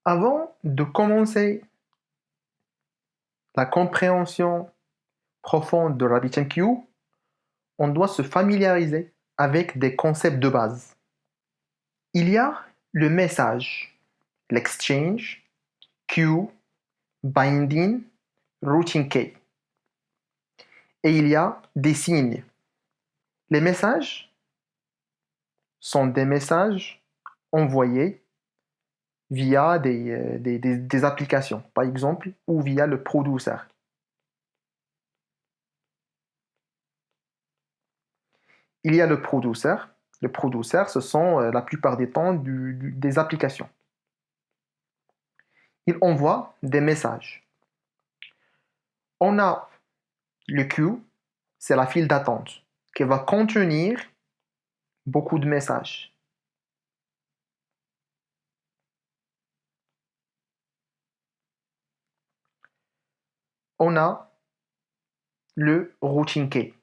Avant de commencer la compréhension profonde de RabbitMQ, on doit se familiariser avec des concepts de base. Il y a le message, l'exchange, queue, binding, routing key. Et il y a des signes. Les messages sont des messages envoyés via des applications, par exemple, ou via le producer. Il y a le producer. Le producer, ce sont la plupart des temps des applications. Il envoie des messages. On a le queue, c'est la file d'attente qui va contenir beaucoup de messages. On a le routing key.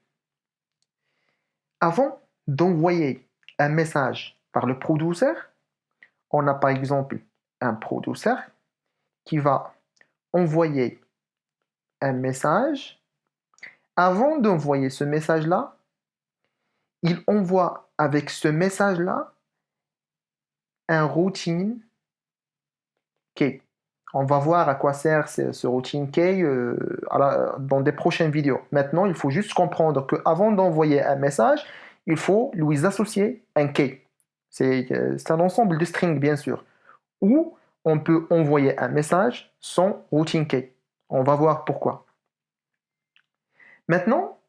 Avant d'envoyer un message par le producer, on a par exemple un producer qui va envoyer un message. Avant d'envoyer ce message-là, il envoie avec ce message-là un routing key. On va voir à quoi sert ce routing key dans des prochaines vidéos. Maintenant, il faut juste comprendre qu'avant d'envoyer un message, il faut lui associer un key. C'est un ensemble de strings, bien sûr. Ou on peut envoyer un message sans routing key. On va voir pourquoi. Maintenant,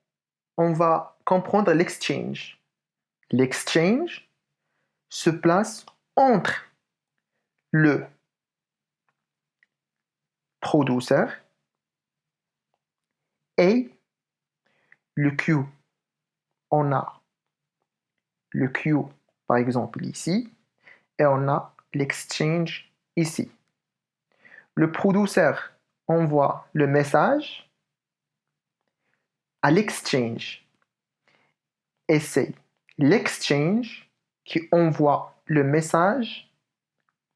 on va comprendre l'exchange. L'exchange se place entre le producer et le queue. On a le queue, par exemple, ici, et on a l'exchange ici. Le producer envoie le message à l'exchange. Et c'est l'exchange qui envoie le message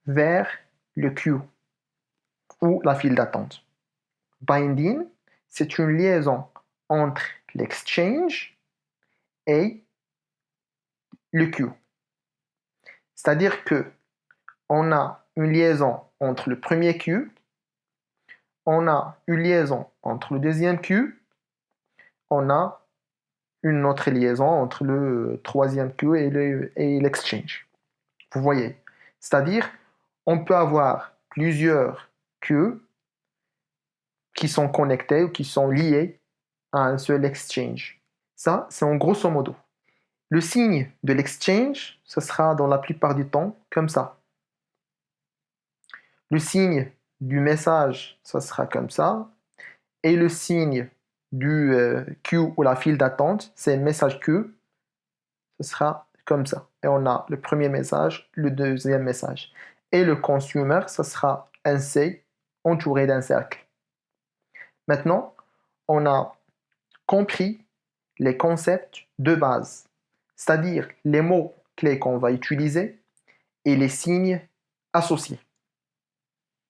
vers le queue ou la file d'attente. Binding, c'est une liaison entre l'exchange et le queue. C'est-à-dire que on a une liaison entre le premier queue, on a une liaison entre le deuxième queue, on a une autre liaison entre le troisième queue et l'exchange. Vous voyez? C'est-à-dire, on peut avoir plusieurs queues qui sont connectées ou qui sont liées à un seul exchange. Ça, c'est en grosso modo. Le signe de l'exchange, ce sera dans la plupart du temps comme ça. Le signe du message, ça sera comme ça. Et le signe du queue ou la file d'attente, c'est message queue, ce sera comme ça. Et on a le premier message, le deuxième message. Et le consumer, ça sera un C entouré d'un cercle. Maintenant, on a compris les concepts de base, c'est-à-dire les mots clés qu'on va utiliser et les signes associés.